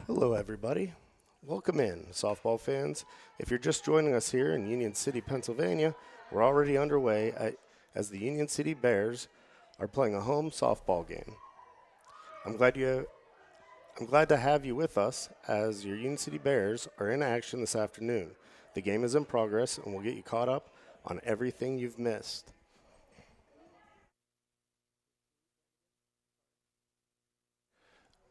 Hello, everybody. Welcome in, softball fans. If you're just joining us here in Union City, Pennsylvania, we're already underway as the Union City Bears are playing a home softball game. I'm glad to have you with us as your Union City Bears are in action this afternoon. The game is in progress, and we'll get you caught up on everything you've missed.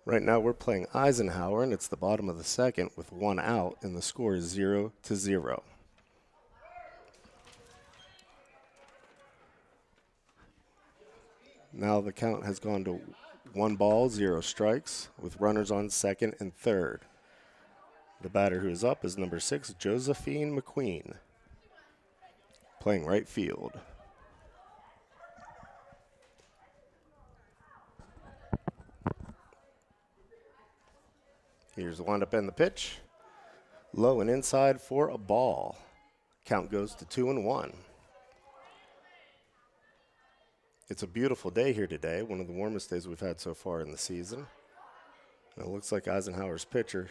Right now we're playing Eisenhower, and it's the bottom of the second with one out, and the score is 0-0. Now the count has gone to 1 ball, 0 strikes, with runners on second and third. The batter who is up is number 6, Josephine McQueen, playing right field. Here's the windup and the pitch. Low and inside for a ball. Count goes to 2-1. It's a beautiful day here today, one of the warmest days we've had so far in the season. And it looks like Eisenhower's pitcher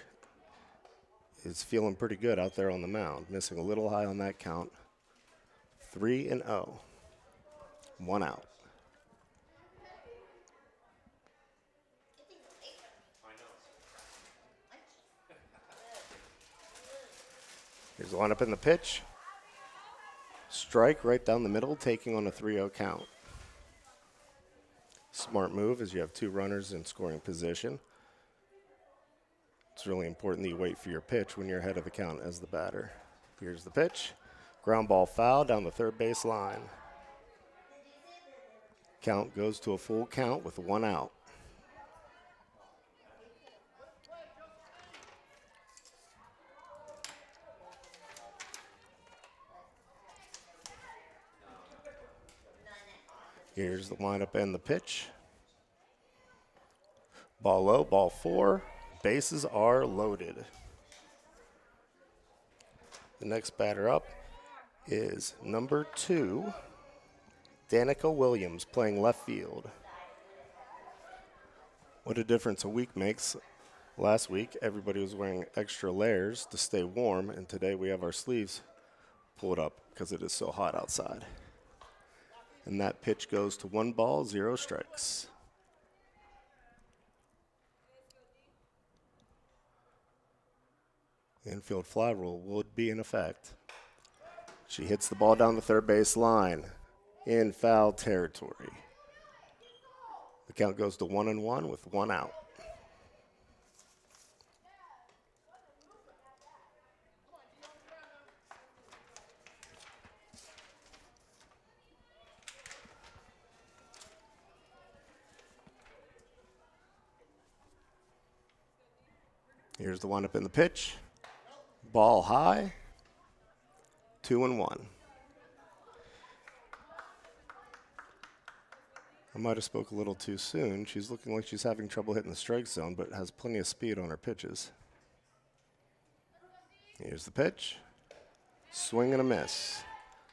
is feeling pretty good out there on the mound, missing a little high on that count. 3-0. 1 out. Here's the lineup in the pitch. Strike right down the middle, taking on a 3-0 count. Smart move as you have 2 runners in scoring position. It's really important that you wait for your pitch when you're ahead of the count as the batter. Here's the pitch. Ground ball foul down the third base line. Count goes to a full count with 1 out. Here's the lineup and the pitch. Ball low, ball 4. Bases are loaded. The next batter up is number 2, Danica Williams, playing left field. What a difference a week makes. Last week, everybody was wearing extra layers to stay warm, and today we have our sleeves pulled up because it is so hot outside. And that pitch goes to 1 ball, 0 strikes. Infield fly rule would be in effect. She hits the ball down the third base line in foul territory. The count goes to 1-1 with 1 out. Here's the windup in the pitch. Ball high, 2-1. I might have spoke a little too soon. She's looking like she's having trouble hitting the strike zone, but has plenty of speed on her pitches. Here's the pitch. Swing and a miss.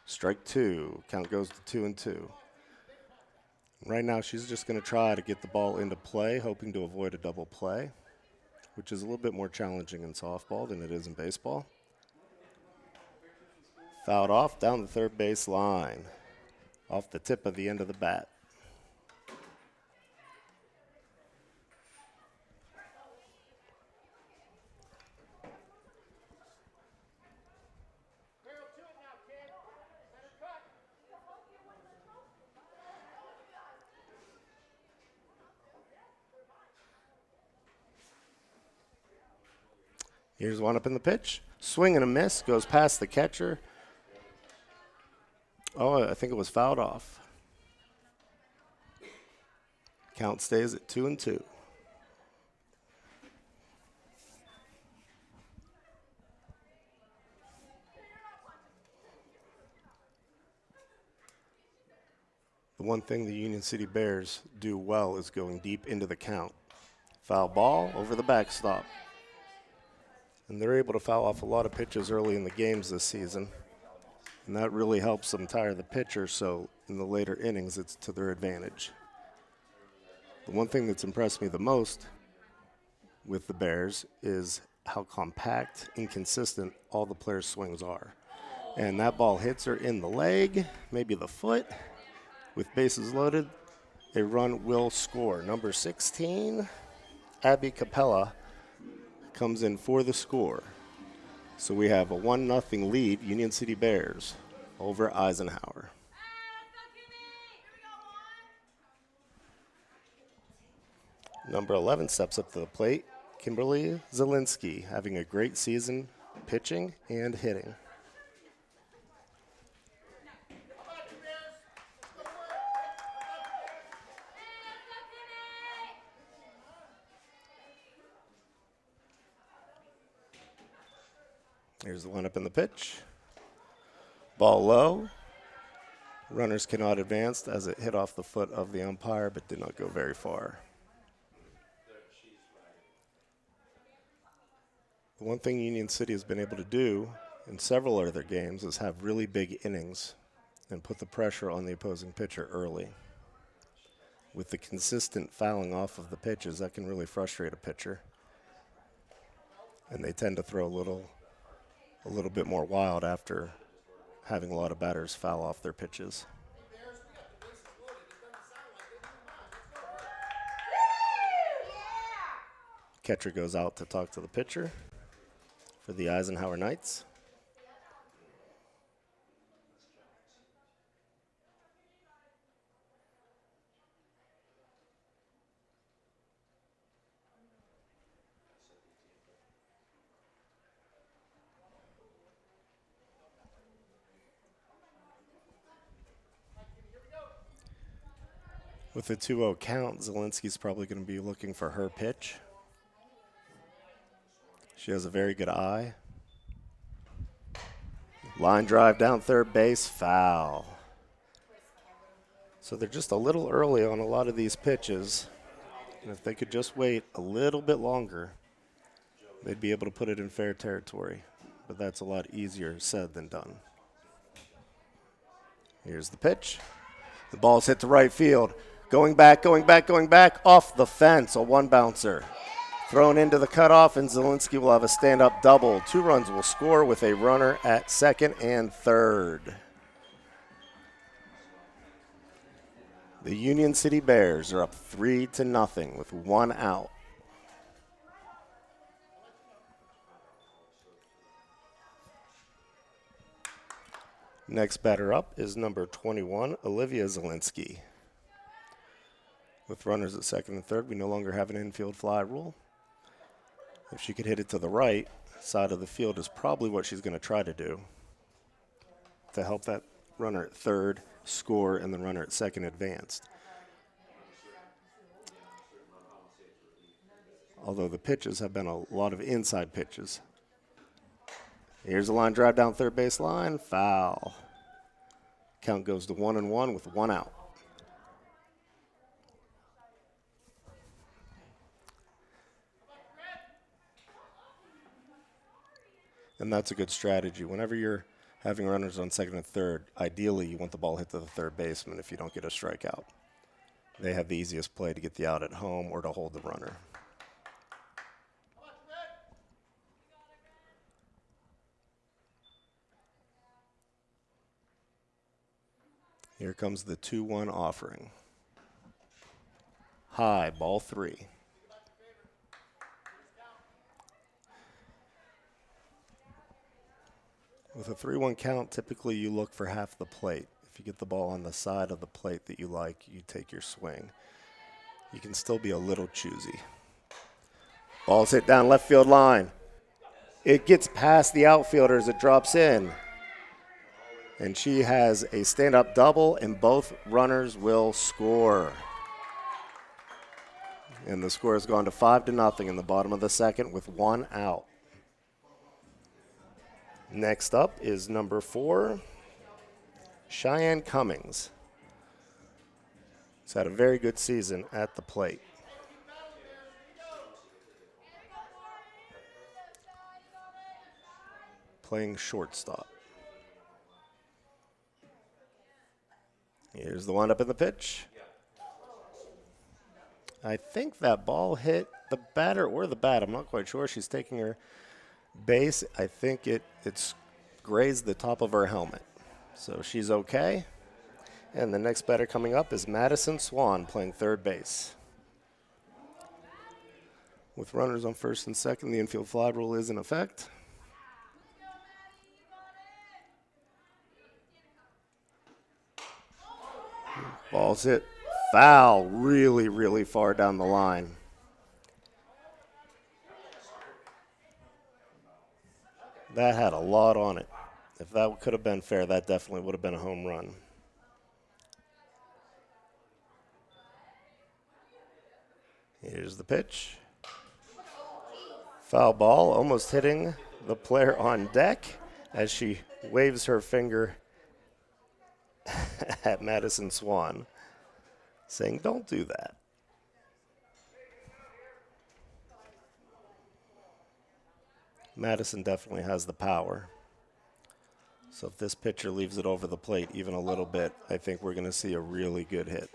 Strike 2. Count goes to 2-2. Right now she's just going to try to get the ball into play, hoping to avoid a double play, which is a little bit more challenging in softball than it is in baseball. Fouled off down the third base line, off the tip of the end of the bat. Here's one up in the pitch. Swing and a miss. Goes past the catcher. Oh, I think it was fouled off. Count stays at 2-2. The one thing the Union City Bears do well is going deep into the count. Foul ball over the backstop. And they're able to foul off a lot of pitches early in the games this season. And that really helps them tire the pitcher, so in the later innings, it's to their advantage. The one thing that's impressed me the most with the Bears is how compact and consistent all the players' swings are. And that ball hits her in the leg, maybe the foot. With bases loaded, a run will score. Number 16, Abby Capella, comes in for the score. So we have a 1-0 lead, Union City Bears, over Eisenhower. Number 11 steps up to the plate, Kimberly Zielinski, having a great season pitching and hitting. Here's the lineup in the pitch. Ball low. Runners cannot advance as it hit off the foot of the umpire but did not go very far. The one thing Union City has been able to do in several of their games is have really big innings and put the pressure on the opposing pitcher early. With the consistent fouling off of the pitches, that can really frustrate a pitcher. And they tend to throw a little bit more wild after having a lot of batters foul off their pitches. Catcher goes out to talk to the pitcher for the Eisenhower Knights. With a 2-0 count, Zielinski's probably going to be looking for her pitch. She has a very good eye. Line drive down third base, foul. So they're just a little early on a lot of these pitches. And if they could just wait a little bit longer, they'd be able to put it in fair territory. But that's a lot easier said than done. Here's the pitch. The ball's hit to right field. Going back, off the fence, a one bouncer. Thrown into the cutoff, and Zielinski will have a stand-up double. 2 runs will score with a runner at second and third. The Union City Bears are up 3-0 with 1 out. Next batter up is number 21, Olivia Zielinski. With runners at second and third, we no longer have an infield fly rule. If she could hit it to the right side of the field is probably what she's going to try to do to help that runner at third score and the runner at second advanced. Although the pitches have been a lot of inside pitches. Here's a line drive down third base line, foul. Count goes to 1-1 with 1 out. And that's a good strategy. Whenever you're having runners on second and third, ideally you want the ball hit to the third baseman if you don't get a strikeout. They have the easiest play to get the out at home or to hold the runner. Here comes the 2-1 offering. High, ball 3. With a 3-1 count, typically you look for half the plate. If you get the ball on the side of the plate that you like, you take your swing. You can still be a little choosy. Ball's hit down left field line. It gets past the outfielder as it drops in. And she has a stand-up double, and both runners will score. And the score has gone to 5-0 in the bottom of the second with 1 out. Next up is number 4, Cheyenne Cummings. She's had a very good season at the plate. Playing shortstop. Here's the windup in the pitch. I think that ball hit the batter or the bat. I'm not quite sure. She's taking her base. I think it's grazed the top of her helmet. So she's okay. And the next batter coming up is Madison Swan playing third base. With runners on first and second, the infield fly rule is in effect. Ball's hit foul really, really far down the line. That had a lot on it. If that could have been fair, that definitely would have been a home run. Here's the pitch. Foul ball, almost hitting the player on deck as she waves her finger at Madison Swan, saying, "Don't do that." Madison definitely has the power. So if this pitcher leaves it over the plate even a little bit, I think we're going to see a really good hit.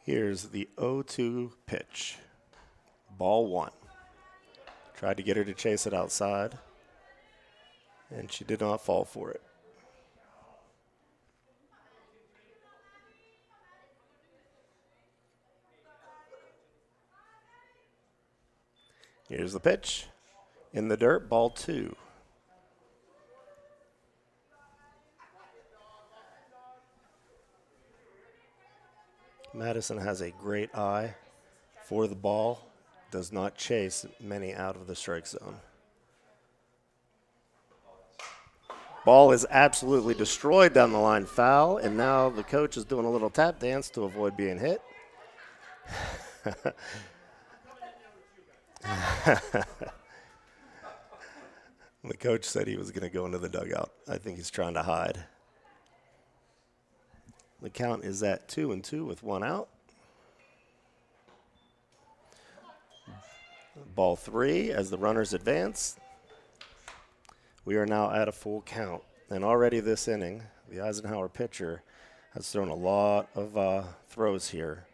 Here's the 0-2 pitch. Ball one. Tried to get her to chase it outside, and she did not fall for it. Here's the pitch. In the dirt, ball two. Madison has a great eye for the ball, does not chase many out of the strike zone. Ball is absolutely destroyed down the line, foul, and now the coach is doing a little tap dance to avoid being hit. The coach said he was going to go into the dugout. I think he's trying to hide. The count is at 2-2 with one out. Ball three as the runners advance. We are now at a full count. And already this inning, the Eisenhower pitcher has thrown a lot of throws here.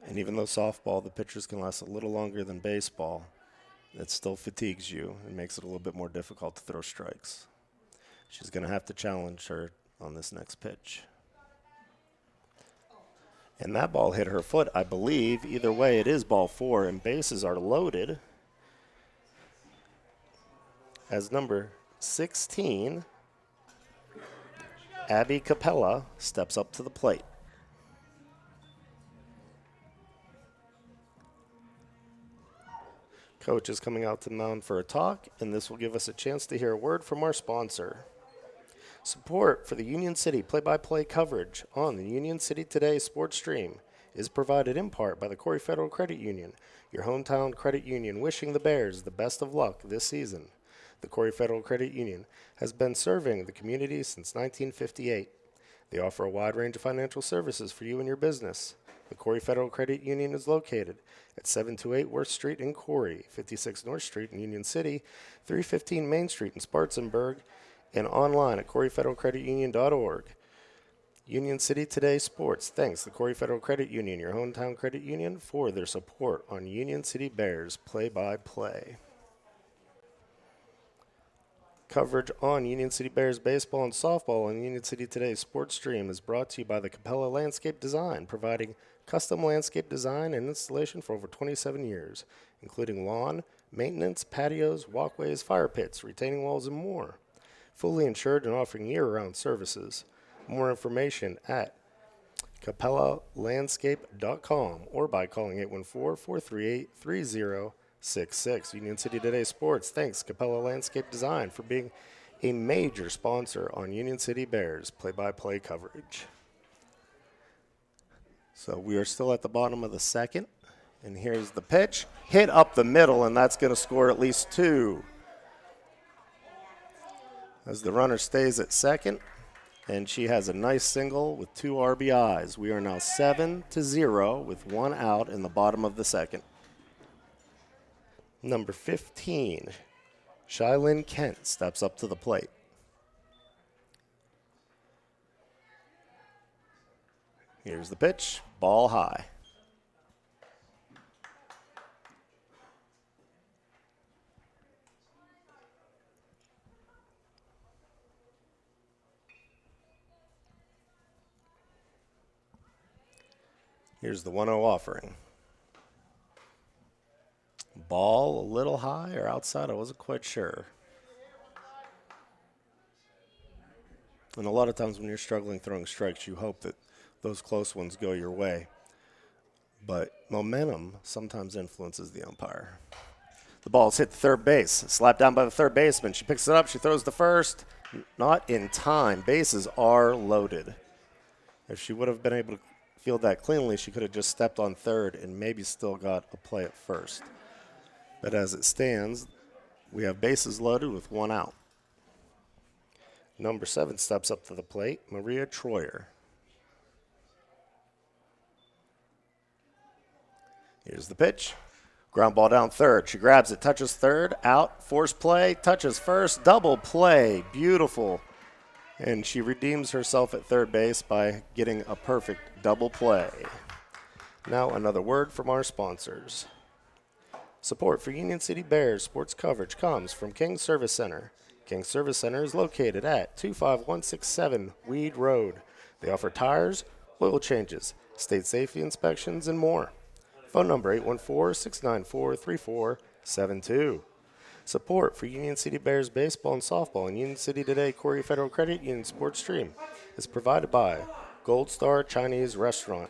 And even though softball, the pitchers can last a little longer than baseball, it still fatigues you and makes it a little bit more difficult to throw strikes. She's going to have to challenge her on this next pitch. And that ball hit her foot, I believe. Either way, it is ball four, and bases are loaded as number 16, Abby Capella, steps up to the plate. Coach is coming out to the mound for a talk, and this will give us a chance to hear a word from our sponsor. Support for the Union City play-by-play coverage on the Union City Today sports stream is provided in part by the Corry Federal Credit Union, your hometown credit union, wishing the Bears the best of luck this season. The Corry Federal Credit Union has been serving the community since 1958. They offer a wide range of financial services for you and your business. The Corry Federal Credit Union is located at 728 Worth Street in Corry, 56 North Street in Union City, 315 Main Street in Spartanburg, and online at CorryFederalCreditUnion.org. Union City Today Sports thanks the Corry Federal Credit Union, your hometown credit union, for their support on Union City Bears play-by-play. Coverage on Union City Bears baseball and softball on Union City Today sports stream is brought to you by the Capella Landscape Design, providing custom landscape design and installation for over 27 years, including lawn, maintenance, patios, walkways, fire pits, retaining walls, and more. Fully insured and offering year-round services. More information at capellalandscape.com or by calling 814-438-3066. Union City Today Sports thanks Capella Landscape Design for being a major sponsor on Union City Bears play-by-play coverage. So we are still at the bottom of the second, and here's the pitch. Hit up the middle, and that's going to score at least two. As the runner stays at second, and she has a nice single with 2 RBIs. We are now 7-0 with one out in the bottom of the second. Number 15, Shylin Kent steps up to the plate. Here's the pitch, ball high. Here's the 1-0 offering. Ball a little high or outside, I wasn't quite sure. And a lot of times when you're struggling throwing strikes, you hope that those close ones go your way. But momentum sometimes influences the umpire. The ball's hit third base, slapped down by the third baseman. She picks it up, she throws to first. Not in time. Bases are loaded. If she would have been able to field that cleanly, she could have just stepped on third and maybe still got a play at first. But as it stands, we have bases loaded with 1 out. Number 7 steps up to the plate, Maria Troyer. Here's the pitch. Ground ball down third. She grabs it, touches third, out, force play, touches first, double play. Beautiful. And she redeems herself at third base by getting a perfect double play. Now another word from our sponsors. Support for Union City Bears sports coverage comes from King Service Center. King Service Center is located at 25167 Weed Road. They offer tires, oil changes, state safety inspections, and more. Phone number 814-694-3472. Support for Union City Bears baseball and softball and Union City Today Corry Federal Credit Union Sports Stream is provided by Goldstar Chinese Restaurant,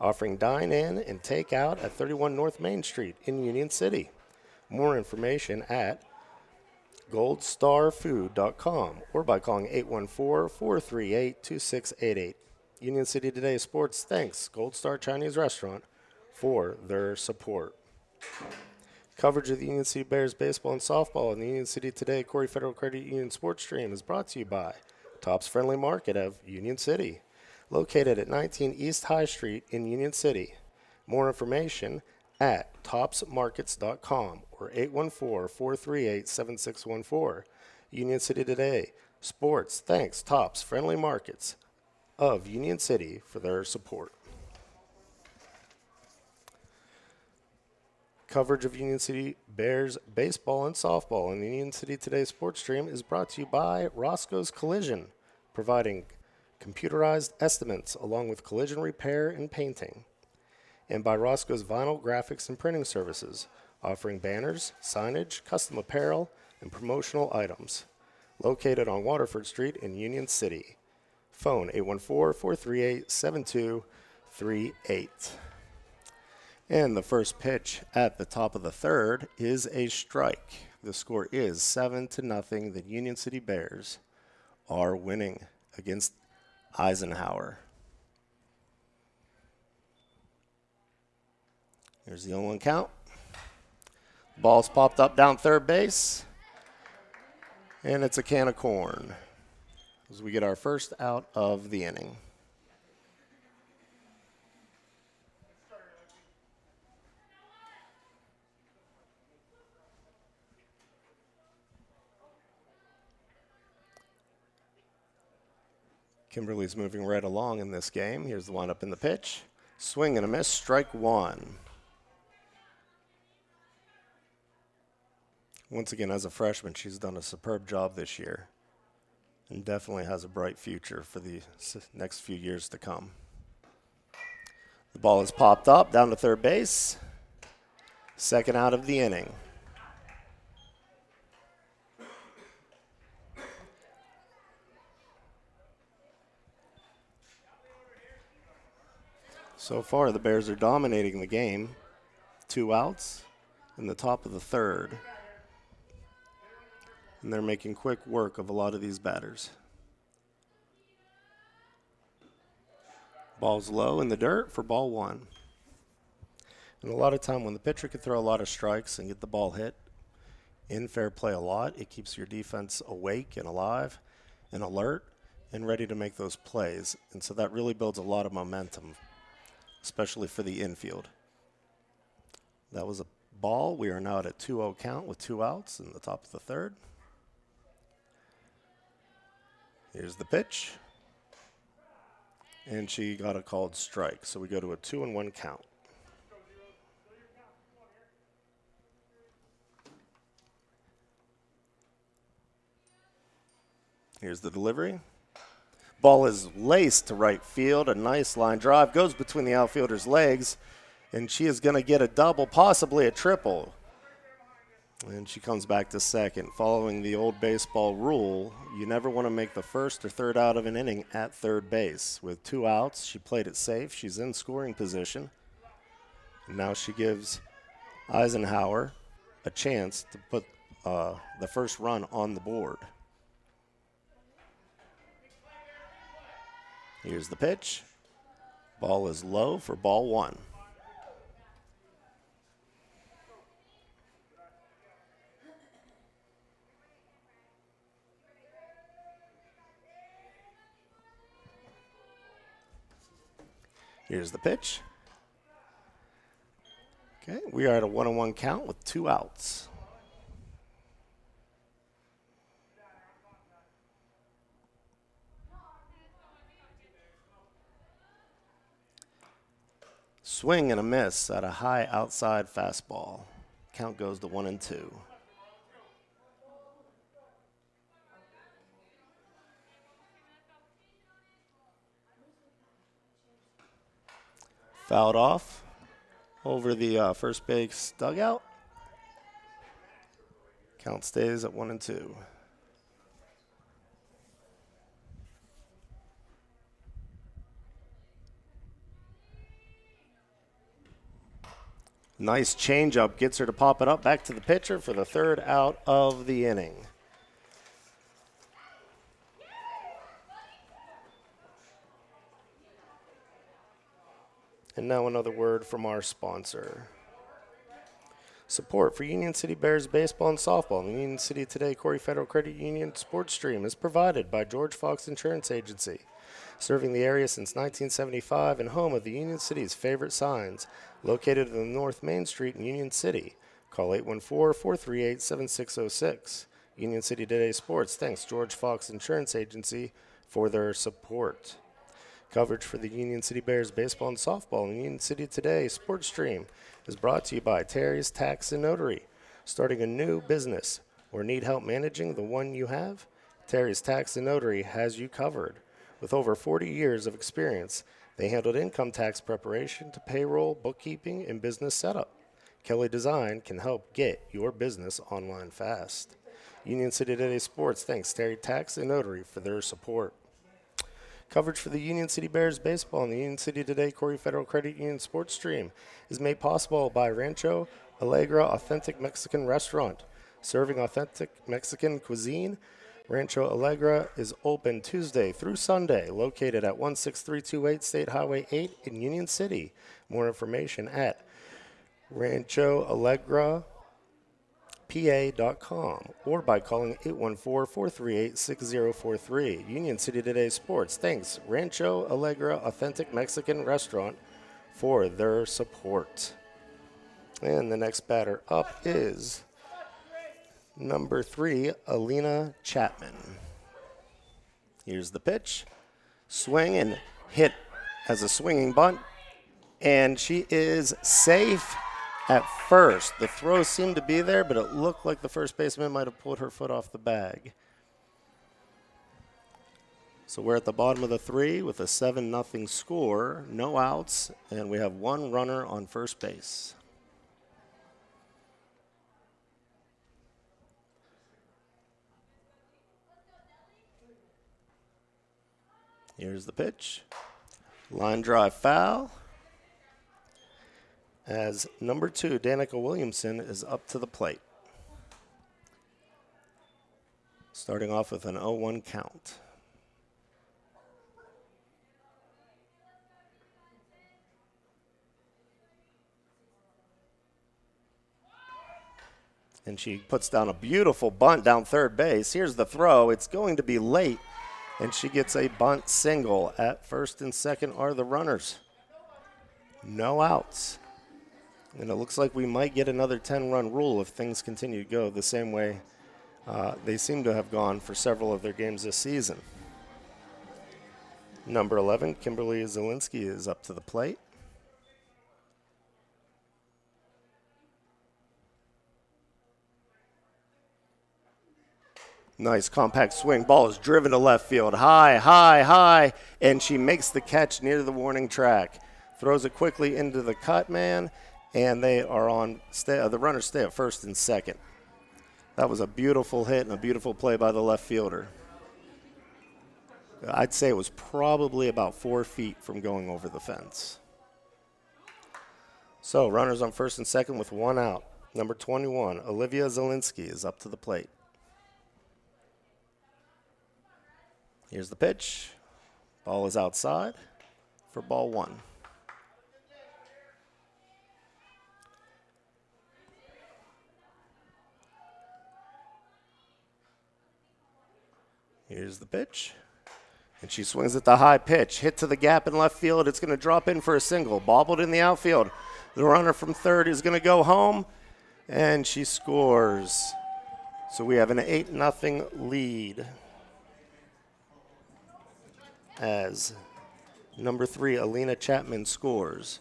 offering dine-in and take-out at 31 North Main Street in Union City. More information at goldstarfood.com or by calling 814-438-2688. Union City Today Sports thanks Goldstar Chinese Restaurant for their support. Coverage of the Union City Bears baseball and softball and the Union City Today Corry Federal Credit Union Sports Stream is brought to you by Tops Friendly Market of Union City, located at 19 East High Street in Union City. More information at topsmarkets.com or 814-438-7614. Union City Today Sports thanks Tops Friendly Markets of Union City for their support. Coverage of Union City Bears baseball and softball in the Union City Today Sports Stream is brought to you by Rosco's Collision, providing computerized estimates along with collision repair and painting, and by Rosco's Vinyl Graphics and Printing Services, offering banners, signage, custom apparel, and promotional items. Located on Waterford Street in Union City. Phone 814-438-7238. And the first pitch at the top of the third is a strike. The score is 7-0. The Union City Bears are winning against Eisenhower. Here's the 0-1 count. Ball's popped up down third base. And it's a can of corn as we get our first out of the inning. Kimberly's moving right along in this game. Here's the windup in the pitch. Swing and a miss, strike 1. Once again, as a freshman, she's done a superb job this year and definitely has a bright future for the next few years to come. The ball is popped up down to third base. Second out of the inning. So far, the Bears are dominating the game. 2 outs in the top of the third. And they're making quick work of a lot of these batters. Ball's low in the dirt for ball 1. And a lot of time when the pitcher can throw a lot of strikes and get the ball hit in fair play a lot, it keeps your defense awake and alive and alert and ready to make those plays. And so that really builds a lot of momentum, especially for the infield. That was a ball. We are now at a 2-0 count with 2 outs in the top of the third. Here's the pitch. And she got a called strike, so we go to a 2-1 count. Here's the delivery. Ball is laced to right field. A nice line drive goes between the outfielder's legs, and she is going to get a double, possibly a triple. And she comes back to second. Following the old baseball rule, you never want to make the first or third out of an inning at third base. With 2 outs, she played it safe. She's in scoring position. And now she gives Eisenhower a chance to put the first run on the board. Here's the pitch. Ball is low for ball 1. Here's the pitch. Okay, we are at a 1-1 count with 2 outs. Swing and a miss at a high outside fastball. Count goes to 1-2. Fouled off over the first base dugout. Count stays at 1-2. Nice changeup gets her to pop it up back to the pitcher for the 3rd out of the inning. And now another word from our sponsor. Support for Union City Bears baseball and softball in the Union City Today Corry Federal Credit Union Sports Stream is provided by George Fox Insurance Agency, serving the area since 1975 and home of the Union City's favorite signs, located on North Main Street in Union City. Call 814-438-7606. Union City Today Sports thanks George Fox Insurance Agency for their support. Coverage for the Union City Bears baseball and softball in the Union City Today Sports Stream is brought to you by Terri's Tax and Notary. Starting a new business or need help managing the one you have? Terri's Tax and Notary has you covered. With over 40 years of experience, they handled income tax preparation to payroll, bookkeeping, and business setup. Kelly Design can help get your business online fast. Union City Today Sports thanks Terry Tax and Notary for their support. Coverage for the Union City Bears baseball and the Union City Today Corry Federal Credit Union Sports Stream is made possible by Rancho, Alegre Authentic Mexican Restaurant. Serving authentic Mexican cuisine, Rancho Alegre is open Tuesday through Sunday, located at 16328 State Highway 8 in Union City. More information at ranchoalegrapa.com or by calling 814-438-6043. Union City Today Sports thanks Rancho Alegre Authentic Mexican Restaurant for their support. And the next batter up is number 3, Alina Chapman. Here's the pitch. Swing and hit as a swinging bunt. And she is safe at first. The throw seemed to be there, but it looked like the first baseman might have pulled her foot off the bag. So we're at the bottom of the 3 with a 7-0 score, no outs, and we have 1 runner on first base. Here's the pitch. Line drive foul. As number 2, Danica Williamson, is up to the plate. Starting off with an 0-1 count. And she puts down a beautiful bunt down third base. Here's the throw. It's going to be late. And she gets a bunt single. At first and second are the runners. No outs. And it looks like we might get another 10-run rule if things continue to go the same way they seem to have gone for several of their games this season. Number 11, Kimberly Zielinski, is up to the plate. Nice compact swing. Ball is driven to left field. High, high, high. And she makes the catch near the warning track. Throws it quickly into the cut man. And they are on, the runners stay at first and second. That was a beautiful hit and a beautiful play by the left fielder. I'd say it was probably about 4 feet from going over the fence. So runners on first and second with 1 out. Number 21, Olivia Zielinski, is up to the plate. Here's the pitch. Ball is outside for ball 1. Here's the pitch. And she swings at the high pitch. Hit to the gap in left field. It's going to drop in for a single. Bobbled in the outfield. The runner from third is going to go home. And she scores. So we have an 8-0 lead. As number 3, Alina Chapman, scores.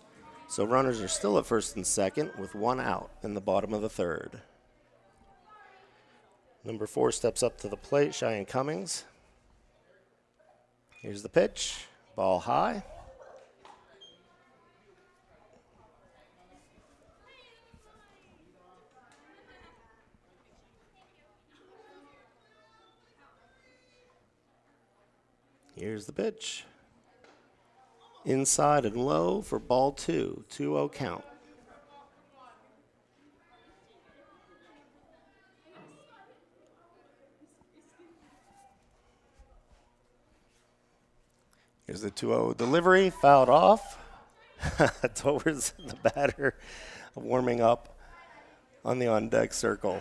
So runners are still at first and second with 1 out in the bottom of the third. Number 4 steps up to the plate, Cheyenne Cummings. Here's the pitch. Ball high. Here's the pitch. Inside and low for ball 2. 2-0 count. Here's the 2-0 delivery, fouled off towards the batter, warming up on the on-deck circle.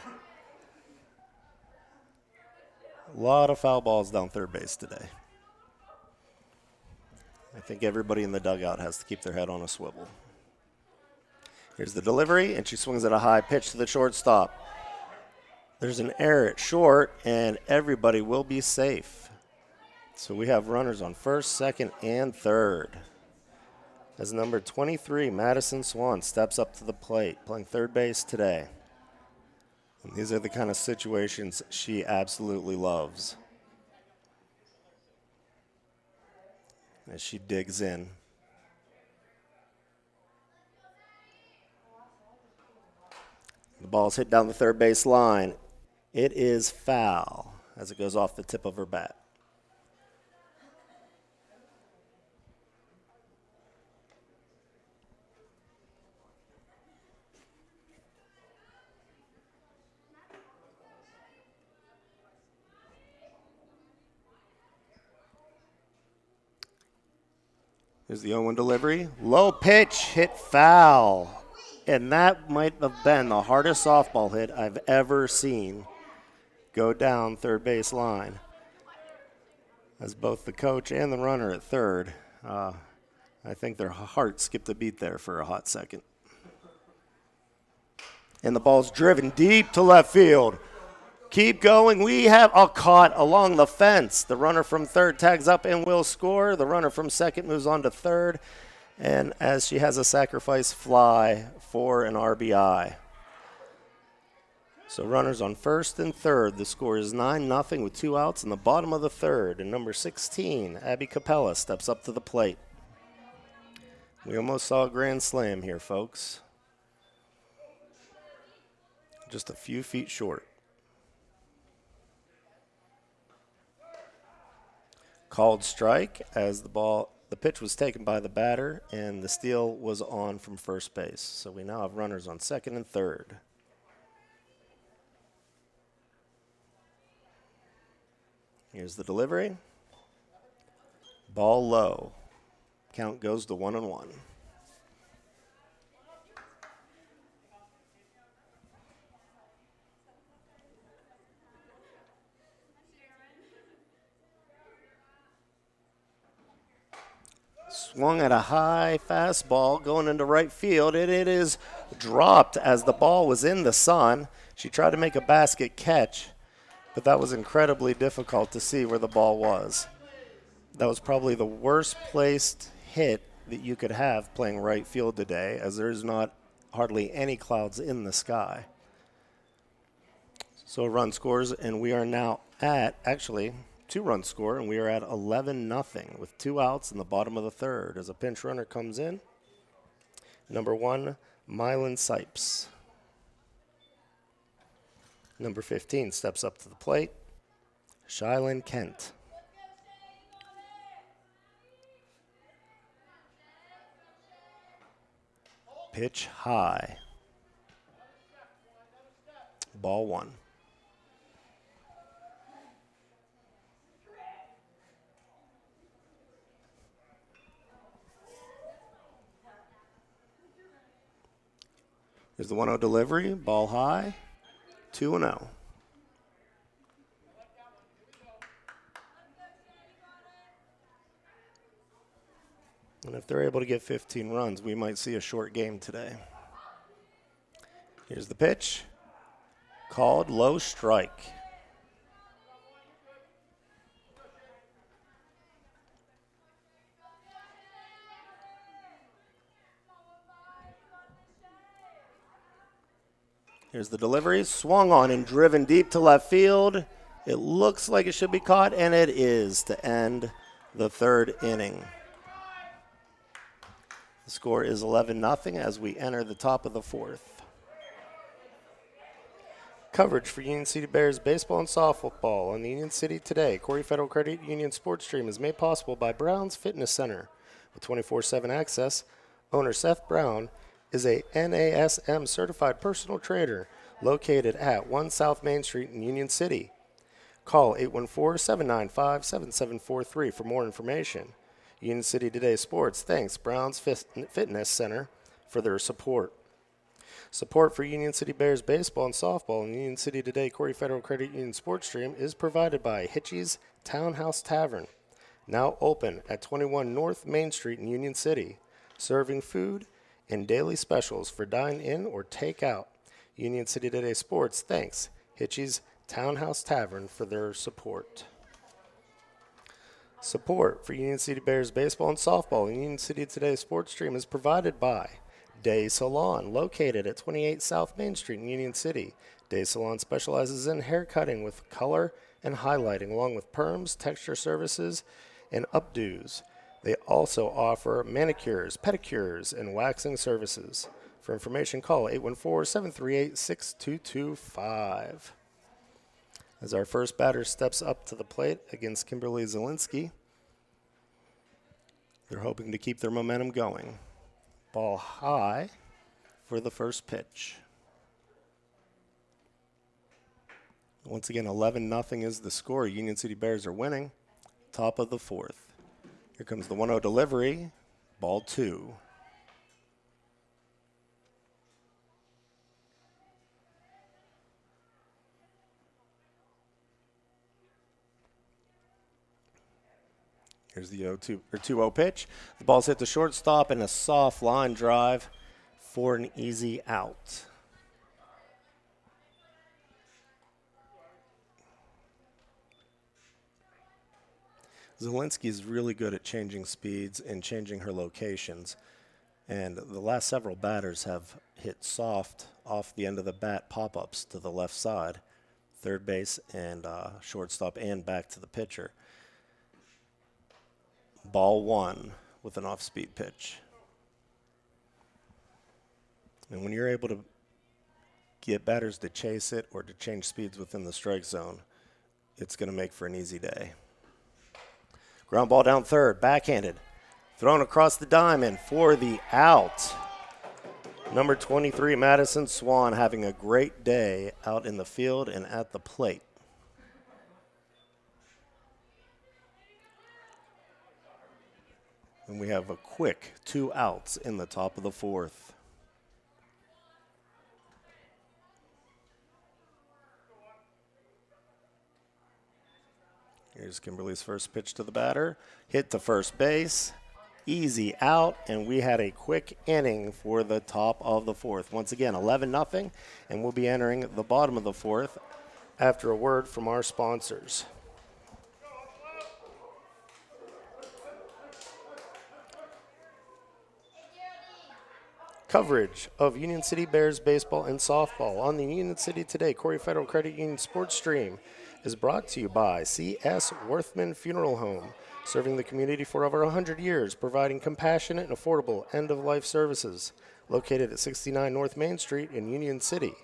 A lot of foul balls down third base today. I think everybody in the dugout has to keep their head on a swivel. Here's the delivery, and she swings at a high pitch to the shortstop. There's an error at short, and everybody will be safe. So we have runners on first, second, and third. As number 23, Madison Swan, steps up to the plate, playing third base today. And these are the kind of situations she absolutely loves. As she digs in. The ball's hit down the third base line. It is foul as it goes off the tip of her bat. Here's the 0-1 delivery. Low pitch, hit foul. And that might have been the hardest softball hit I've ever seen go down third base line. As both the coach and the runner at third, I think their heart skipped a beat there for a hot second. And the ball's driven deep to left field. Keep going. We have a caught along the fence. The runner from third tags up and will score. The runner from second moves on to third. And as she has a sacrifice fly for an RBI. So runners on first and third. The score is 9-0 with 2 outs in the bottom of the third. And number 16, Abby Capella, steps up to the plate. We almost saw a grand slam here, folks. Just a few feet short. Called strike as the pitch was taken by the batter and the steal was on from first base. So we now have runners on second and third. Here's the delivery. Ball low. Count goes to 1-1. swung at a high fastball going into right field, and it is dropped as the ball was in the sun. She tried to make a basket catch, but that was incredibly difficult to see where the ball was. That was probably the worst placed hit that you could have playing right field today, as there's not hardly any clouds in the sky. So a run scores, and we are now at, actually, 2-run score, and we are at 11-0 with 2 outs in the bottom of the third as a pinch runner comes in. Number 1, Mylan Sipes. Number 15 steps up to the plate, Shylin Kent. Pitch high. Ball 1. There's the 1-0 delivery, ball high, 2-0. And if they're able to get 15 runs, we might see a short game today. Here's the pitch, called low strike. Here's the delivery, swung on and driven deep to left field. It looks like it should be caught, and it is to end the third inning. The score is 11-0 as we enter the top of the fourth. Coverage for Union City Bears baseball and softball on the Union City Today Corry Federal Credit Union Sports Stream is made possible by Brown's Fitness Center. With 24/7 access, owner Seth Brown is a NASM certified personal trainer located at 1 South Main Street in Union City. Call 814-795-7743 for more information. Union City Today Sports thanks Brown's Fitness Center for their support. Support for Union City Bears baseball and softball in Union City Today Corry Federal Credit Union Sports Stream is provided by Hitchy's Townhouse Tavern, now open at 21 North Main Street in Union City, serving food and daily specials for dine-in or take-out. Union City Today Sports thanks Hitchy's Townhouse Tavern for their support. Support for Union City Bears baseball and softball in Union City Today Sports Stream is provided by Dai Salon, located at 28 South Main Street in Union City. Dai Salon specializes in hair cutting with color and highlighting, along with perms, texture services, and updos. They also offer manicures, pedicures, and waxing services. For information, call 814-738-6225. As our first batter steps up to the plate against Kimberly Zielinski, they're hoping to keep their momentum going. Ball high for the first pitch. Once again, 11-0 is the score. Union City Bears are winning. Top of the fourth. Here comes the 1-0 delivery, ball 2. Here's the 2-0 pitch. The ball's hit the shortstop and a soft line drive for an easy out. Zielinski is really good at changing speeds and changing her locations. And the last several batters have hit soft off the end of the bat pop-ups to the left side, third base and shortstop and back to the pitcher. Ball 1 with an off-speed pitch. And when you're able to get batters to chase it or to change speeds within the strike zone, it's going to make for an easy day. Ground ball down third, backhanded. Thrown across the diamond for the out. Number 23, Madison Swan, having a great day out in the field and at the plate. And we have a quick 2 outs in the top of the fourth. Here's Kimberly's first pitch to the batter. Hit to first base. easy out, and we had a quick inning for the top of the fourth. Once again, 11-0, and we'll be entering the bottom of the fourth after a word from our sponsors. Coverage of Union City Bears baseball and softball on the Union City Today Corry Federal Credit Union Sports Stream is brought to you by C.S. Warthman Funeral Home, serving the community for over 100 years, providing compassionate and affordable end-of-life services. Located at 69 North Main Street in Union City.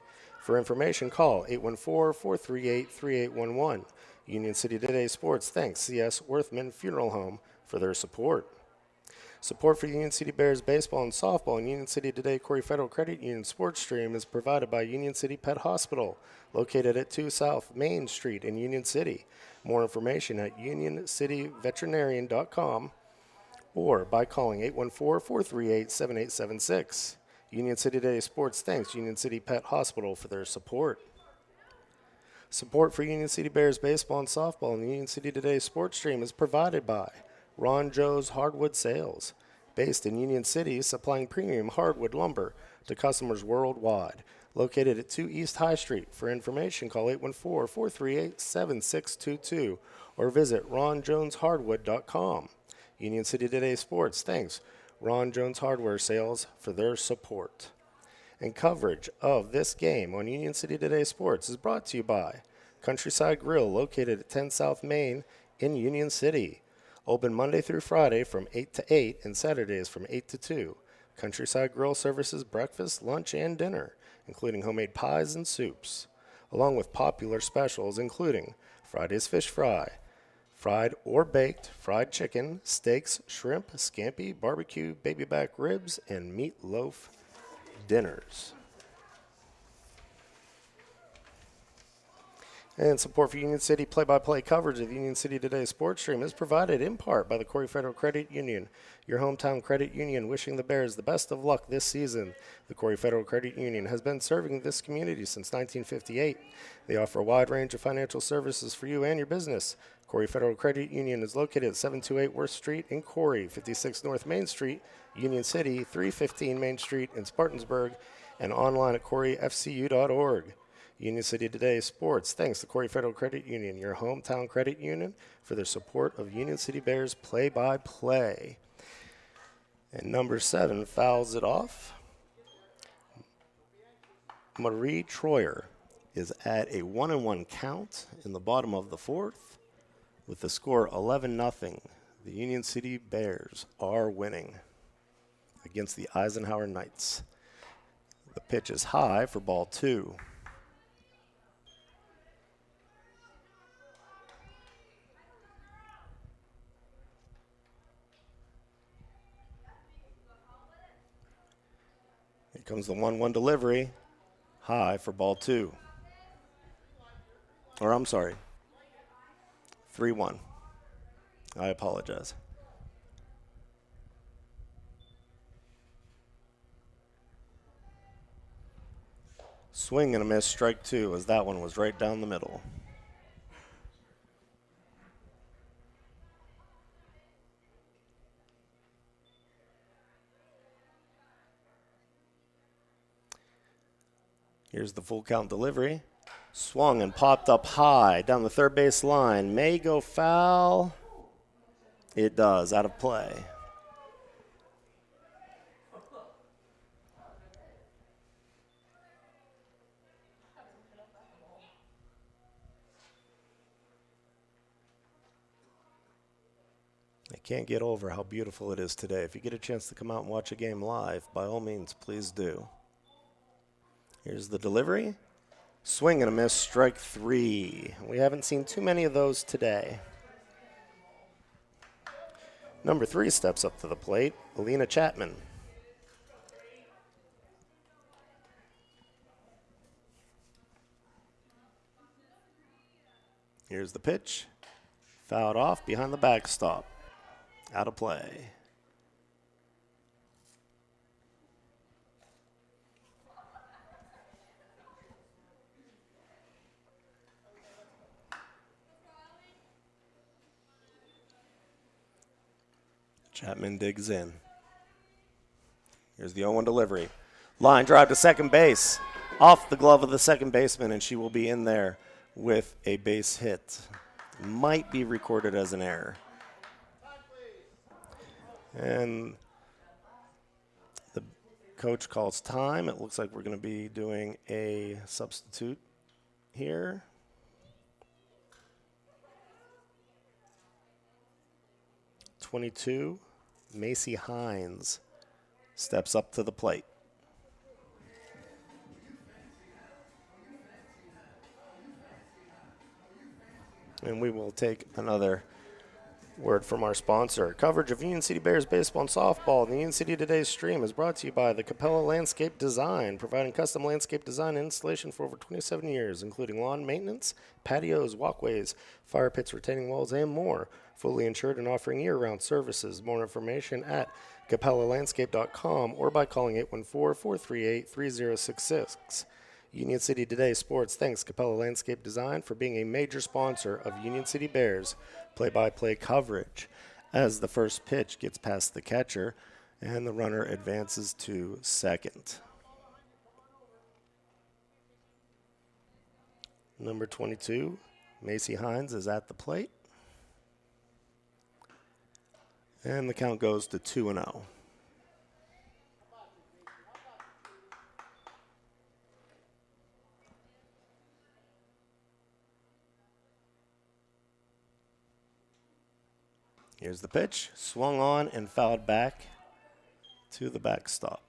For information, call 814-438-3811. Union City Today Sports thanks C.S. Warthman Funeral Home for their support. Support for Union City Bears baseball and softball and Union City Today Corry Federal Credit Union Sports Stream is provided by Union City Pet Hospital, located at 2 South Main Street in Union City. More information at unioncityveterinarian.com or by calling 814-438-7876. Union City Today Sports thanks Union City Pet Hospital for their support. Support for Union City Bears baseball and softball and the Union City Today Sports Stream is provided by Jones Hardwood Sales, based in Union City, supplying premium hardwood lumber to customers worldwide. Located at 2 East High Street. For information, call 814-438-7622 or visit ronjoneshardwood.com. Union City Today Sports thanks Ron Jones Hardware Sales for their support. And coverage of this game on Union City Today Sports is brought to you by Countryside Grill, located at 10 South Main in Union City. Open Monday through Friday from 8 to 8 and Saturdays from 8 to 2. Countryside Grill services breakfast, lunch, and dinner, including homemade pies and soups, along with popular specials including Friday's fish fry, fried or baked fried chicken, steaks, shrimp, scampi, barbecue, baby back ribs, and meatloaf dinners. And support for Union City play-by-play coverage of the Union City Today Sports Stream is provided in part by the Corry Federal Credit Union, your hometown credit union, wishing the Bears the best of luck this season. The Corry Federal Credit Union has been serving this community since 1958. They offer a wide range of financial services for you and your business. Corry Federal Credit Union is located at 728 Worth Street in Corry, 56 North Main Street, Union City, 315 Main Street in Spartansburg, and online at corryfcu.org. Union City Today Sports thanks the Corry Federal Credit Union, your hometown credit union, for their support of Union City Bears play-by-play. And number 7 fouls it off. Marie Troyer is at a 1-1 count in the bottom of the fourth with the score 11-0. The Union City Bears are winning against the Eisenhower Knights. The pitch is high for ball 2. Here comes the 1-1 delivery, high for ball 2. Or I'm sorry, 3-1. I apologize. Swing and a miss, strike 2, as that one was right down the middle. Here's the full count delivery. Swung and popped up high down the third base line. May go foul. It does, out of play. I can't get over how beautiful it is today. If you get a chance to come out and watch a game live, by all means, please do. Here's the delivery. Swing and a miss, strike 3. We haven't seen too many of those today. Number 3 steps up to the plate, Alina Chapman. Here's the pitch. Fouled off behind the backstop. Out of play. Chapman digs in. Here's the 0-1 delivery. Line drive to second base. Off the glove of the second baseman, and she will be in there with a base hit. Might be recorded as an error. And the coach calls time. It looks like we're going to be doing a substitute here. #22, Macy Hines steps up to the plate. And we will take another word from our sponsor. Coverage of Union City Bears baseball and softball in the Union City Today stream is brought to you by the Capella Landscape Design, providing custom landscape design and installation for over 27 years, including lawn maintenance, patios, walkways, fire pits, retaining walls, and more. Fully insured and offering year-round services. More information at capellalandscape.com or by calling 814-438-3066. Union City Today Sports thanks Capella Landscape Design for being a major sponsor of Union City Bears play-by-play coverage. As the first pitch gets past the catcher and the runner advances to second. Number 22, Macy Hines, is at the plate. And the count goes to 2-0. Here's the pitch, swung on and fouled back to the backstop.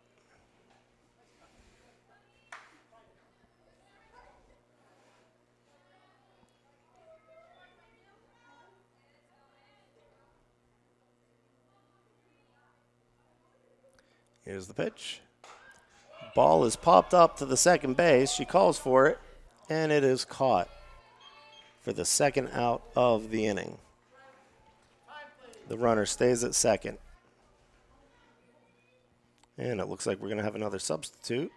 Here's the pitch. Ball is popped up to the second base. She calls for it, and it is caught for the second out of the inning. The runner stays at second. And it looks like we're going to have another substitute.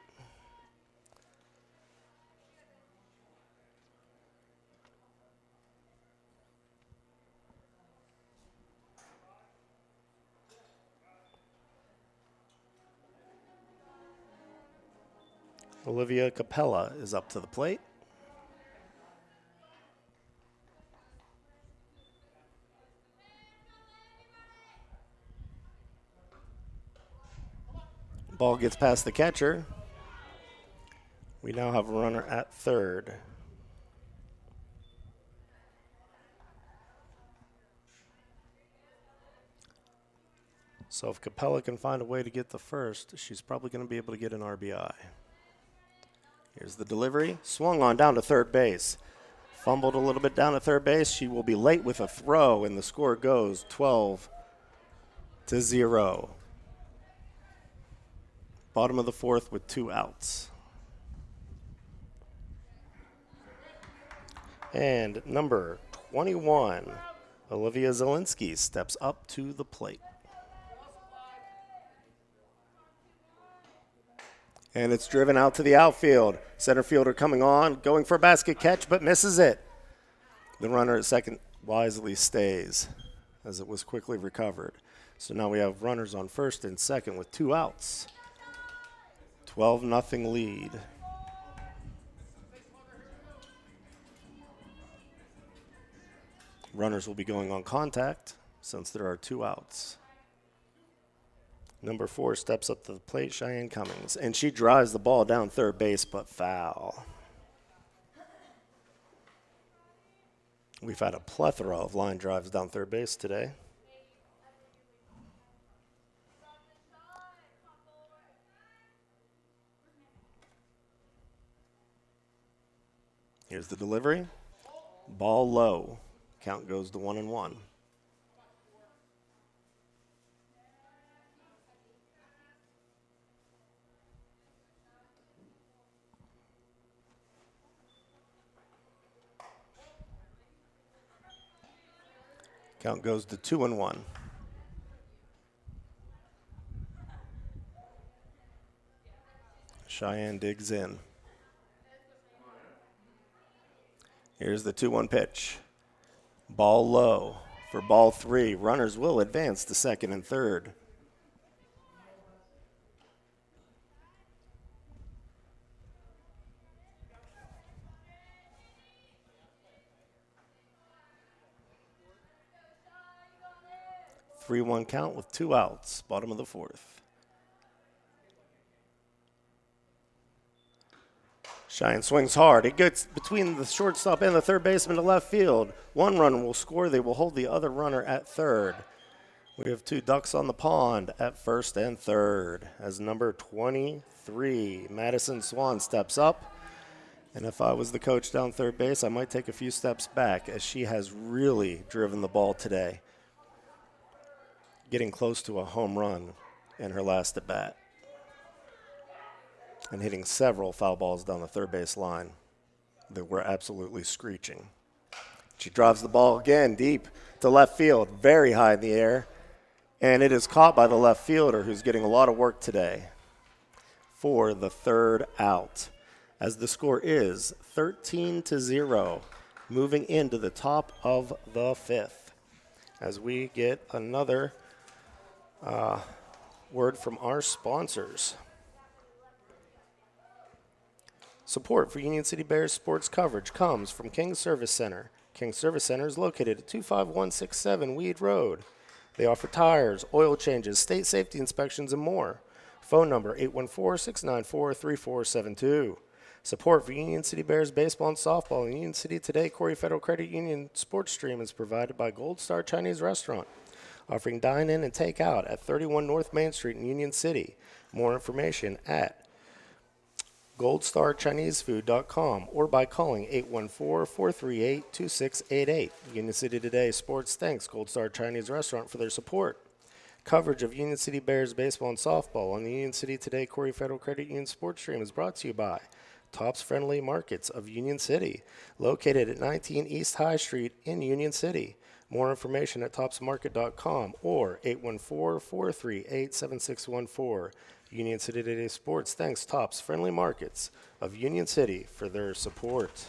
Olivia Capella is up to the plate. Ball gets past the catcher. We now have a runner at third. So if Capella can find a way to get the first, she's probably going to be able to get an RBI. Here's the delivery. Swung on down to third base. Fumbled a little bit down to third base. She will be late with a throw, and the score goes 12-0. Bottom of the fourth with 2 outs. And number 21, Olivia Zielinski, steps up to the plate. And it's driven out to the outfield. Center fielder coming on, going for a basket catch, but misses it. The runner at second wisely stays, as it was quickly recovered. So now we have runners on first and second with 2 outs. 12-0 lead. Runners will be going on contact since there are 2 outs. Number 4 steps up to the plate, Cheyenne Cummings, and she drives the ball down third base, but foul. We've had a plethora of line drives down third base today. Here's the delivery. Ball low. Count goes to 1-1. Count goes to 2-1. Cheyenne digs in. Here's the 2-1 pitch. Ball low. For ball 3, runners will advance to second and third. Three-one count with 2 outs, bottom of the 4th. Cheyenne swings hard. It gets between the shortstop and the third baseman to left field. One runner will score. They will hold the other runner at third. We have 2 ducks on the pond at first and third as number 23, Madison Swan, steps up. And if I was the coach down third base, I might take a few steps back as she has really driven the ball today, getting close to a home run in her last at bat and hitting several foul balls down the third base line that were absolutely screeching. She drives the ball again deep to left field, very high in the air, and it is caught by the left fielder, who's getting a lot of work today, for the third out, as the score is 13-0, moving into the top of the 5th, as we get another word from our sponsors. Support for Union City Bears sports coverage comes from King Service Center. King Service Center is located at 25167 Weed Road. They offer tires, oil changes, state safety inspections, and more. Phone number 814-694-3472. Support for Union City Bears baseball and softball in Union City today. Corry Federal Credit Union Sports Stream is provided by Goldstar Chinese Restaurant, offering dine-in and take-out at 31 North Main Street in Union City. More information at goldstarchinesefood.com or by calling 814-438-2688. Union City Today Sports thanks Goldstar Chinese Restaurant for their support. Coverage of Union City Bears baseball and softball on the Union City Today Corry Federal Credit Union Sports Stream is brought to you by Tops Friendly Markets of Union City, located at 19 East High Street in Union City. More information at topsmarket.com or 814-438-7614. Union City Today Sports thanks Tops Friendly Markets of Union City for their support.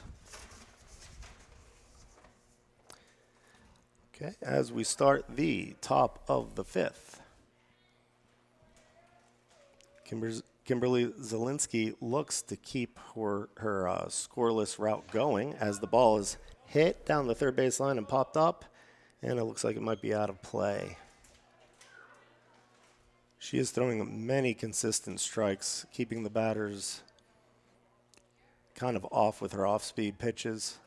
Okay, as we start the top of the 5th, Kimberly Zielinski looks to keep her scoreless route going as the ball is hit down the third baseline and popped up, and it looks like it might be out of play. She is throwing many consistent strikes, keeping the batters kind of off with her off-speed pitches,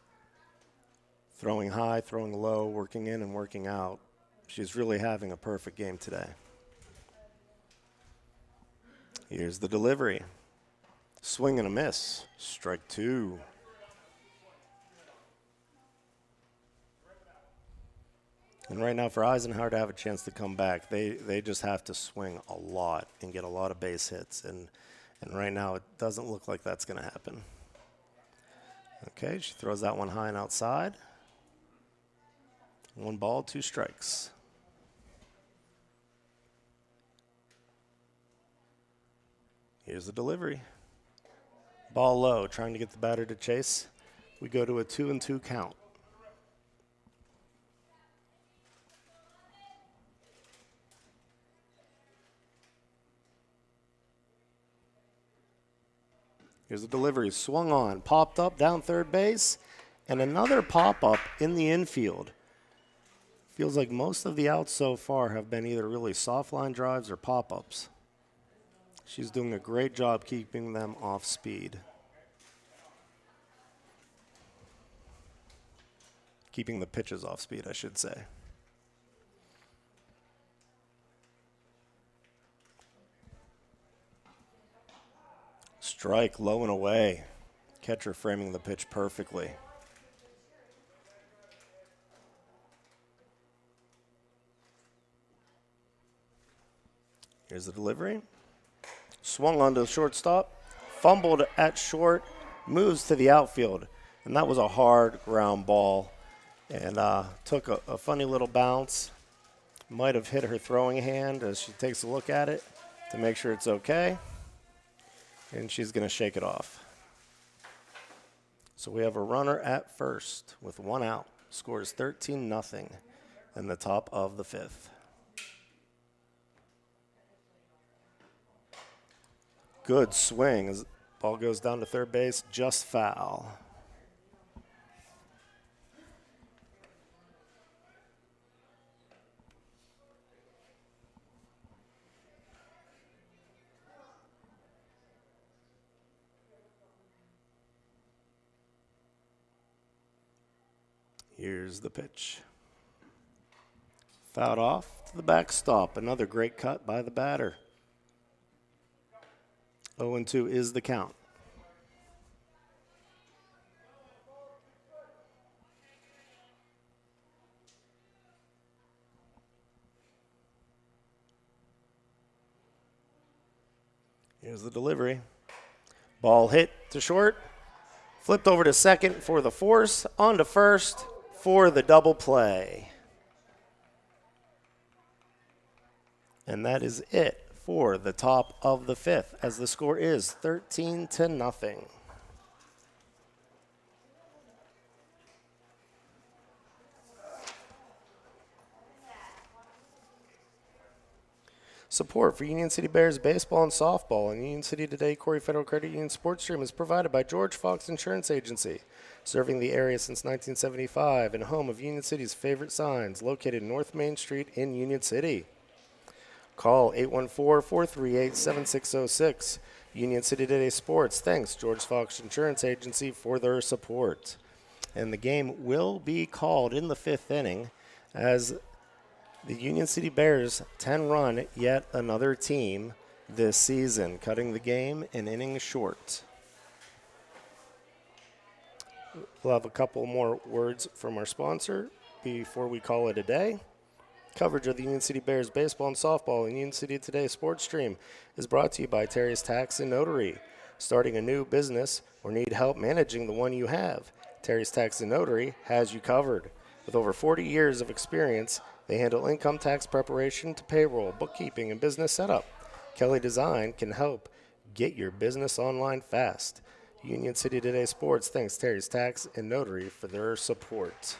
throwing high, throwing low, working in and working out. She's really having a perfect game today. Here's the delivery. Swing and a miss. Strike 2. And right now for Eisenhower to have a chance to come back, they just have to swing a lot and get a lot of base hits. And right now it doesn't look like that's going to happen. Okay, she throws that one high and outside. 1 ball, 2 strikes. Here's the delivery. Ball low, trying to get the batter to chase. We go to a 2-2 count. Here's the delivery, swung on, popped up down third base, and another pop-up in the infield. Feels like most of the outs so far have been either really soft line drives or pop-ups. She's doing a great job keeping them off speed. Keeping the pitches off speed, I should say. Strike low and away. Catcher framing the pitch perfectly. Here's the delivery. Swung onto the shortstop. Fumbled at short. Moves to the outfield. And that was a hard ground ball. And took a funny little bounce. Might have hit her throwing hand as she takes a look at it to make sure it's okay. And she's going to shake it off. So we have a runner at first with 1 out. Score is 13-0. in the top of the 5th. Good swing as ball goes down to third base, just foul. Here's the pitch. Fouled off to the backstop. Another great cut by the batter. 0-2 is the count. Here's the delivery. Ball hit to short. Flipped over to second for the force. On to first for the double play. And that is it for the top of the 5th, as the score is 13-0. Support for Union City Bears baseball and softball and Union City Today Corry Federal Credit Union Sports Stream is provided by George Fox Insurance Agency, serving the area since 1975 and home of Union City's favorite signs, located North Main Street in Union City. Call 814-438-7606. Union City Today Sports thanks George Fox Insurance Agency for their support. And the game will be called in the 5th inning as the Union City Bears 10-run yet another team this season, cutting the game an inning short. We'll have a couple more words from our sponsor before we call it a day. Coverage of the Union City Bears baseball and softball and Union City Today Sports Stream is brought to you by Terri's Tax and Notary. Starting a new business or need help managing the one you have, Terri's Tax and Notary has you covered. With over 40 years of experience, they handle income tax preparation to payroll, bookkeeping, and business setup. Kelly Design can help get your business online fast. Union City Today Sports thanks Terri's Tax and Notary for their support.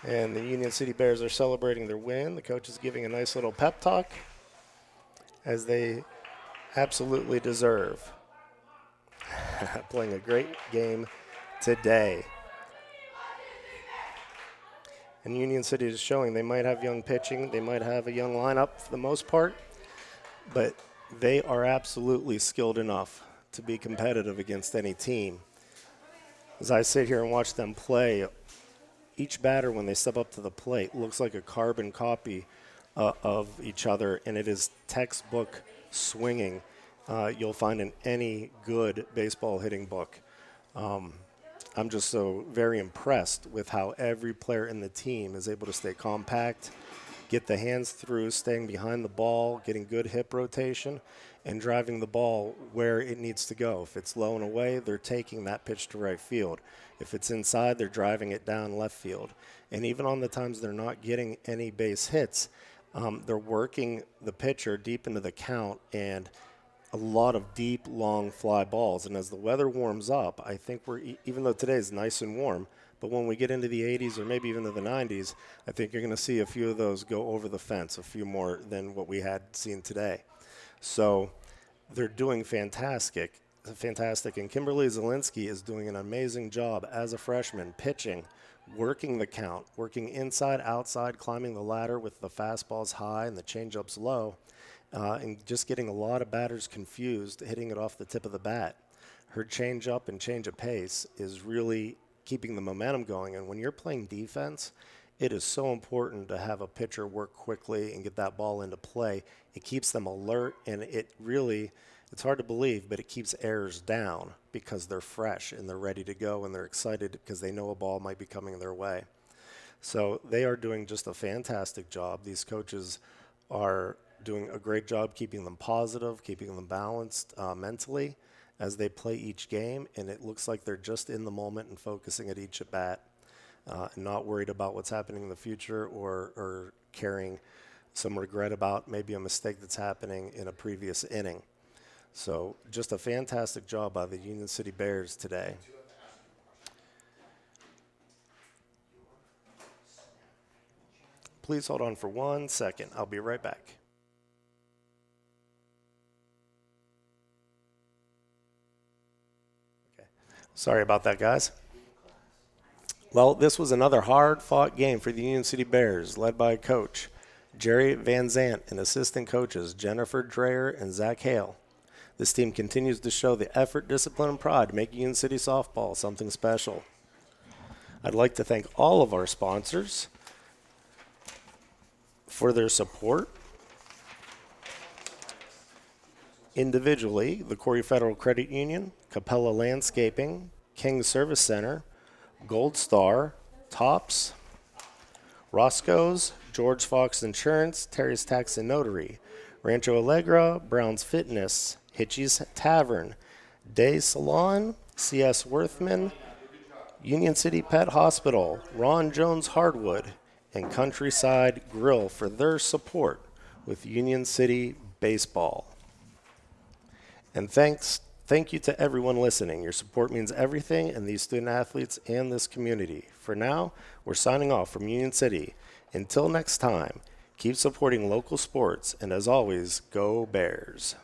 And the Union City Bears are celebrating their win. The coach is giving a nice little pep talk, as they absolutely deserve. Playing a great game today. And Union City is showing they might have young pitching, they might have a young lineup for the most part, but they are absolutely skilled enough to be competitive against any team. As I sit here and watch them play, each batter, when they step up to the plate, looks like a carbon copy of each other, and it is textbook swinging you'll find in any good baseball hitting book. I'm just so very impressed with how every player in the team is able to stay compact, get the hands through, staying behind the ball, getting good hip rotation, and driving the ball where it needs to go. If it's low and away, they're taking that pitch to right field. If it's inside, they're driving it down left field. And even on the times they're not getting any base hits, they're working the pitcher deep into the count and a lot of deep, long fly balls. And as the weather warms up, I think even though today is nice and warm, but when we get into the 80s or maybe even to the 90s, I think you're going to see a few of those go over the fence, a few more than what we had seen today. So they're doing fantastic. And Kimberly Zielinski is doing an amazing job as a freshman, pitching, working the count, working inside, outside, climbing the ladder with the fastballs high and the changeups low, and just getting a lot of batters confused, hitting it off the tip of the bat. Her changeup and change of pace is really keeping the momentum going. And when you're playing defense, it is so important to have a pitcher work quickly and get that ball into play. It keeps them alert, and it's hard to believe, but it keeps errors down because they're fresh and they're ready to go and they're excited because they know a ball might be coming their way. So they are doing just a fantastic job. These coaches are doing a great job keeping them positive, keeping them balanced mentally as they play each game, and it looks like they're just in the moment and focusing at each at bat, and not worried about what's happening in the future or carrying some regret about maybe a mistake that's happening in a previous inning. So just a fantastic job by the Union City Bears today. Please hold on for 1 second. I'll be right back. Okay. Sorry about that, guys. Well, this was another hard-fought game for the Union City Bears, led by coach Jerry Van Zant and assistant coaches Jennifer Dreyer and Zach Hale. This team continues to show the effort, discipline, and pride to make Union City softball something special. I'd like to thank all of our sponsors for their support. Individually, the Corry Federal Credit Union, Capella Landscaping, King Service Center, Goldstar, Tops, Rosco's, George Fox Insurance, Terri's Tax and Notary, Rancho Alegre, Brown's Fitness, Hitchy's Tavern, Dai Salon, CS Warthman, Union City Pet Hospital, Jones Hardwood, and Countryside Grill for their support with Union City Baseball. And thank you to everyone listening. Your support means everything in these student athletes and this community. For now, we're signing off from Union City. Until next time, keep supporting local sports, and as always, go Bears.